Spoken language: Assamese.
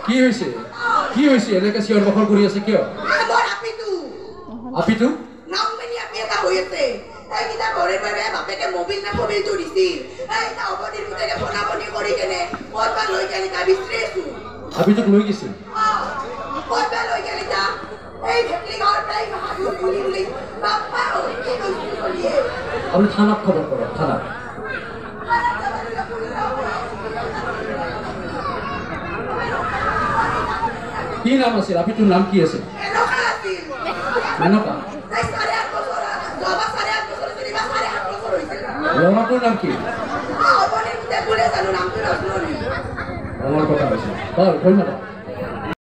কি হৈছে কি হৈছে এনেকৈ চিঞৰ বাখৰ কৰি আছে কিয় আপিটো নাম মেনি আপি এটা হৈ আছে এইটা ঘৰে ঘৰে বাপেকে মোবাইল না মোবাইল ধৰিছিল এইটা অবদিৰ ভিতৰে ফোনাবনি কৰি কেনে পইচা লৈ কেনে তা বিস্ত্ৰেছো আপিটোক লৈ গৈছিল পইচা লৈ কেনে তা এই ভেটলি ঘৰ প্ৰাই হাজু খুলি বাপ্পা কি কৰিছে আপুনি থানাত খবৰ কৰক থানাত কি নাম আছিল আপিটোৰ নাম কি আছিল মেনকা ল'ৰাটোৰ নাম কি আমাৰ কথা আছে ধন্যবাদ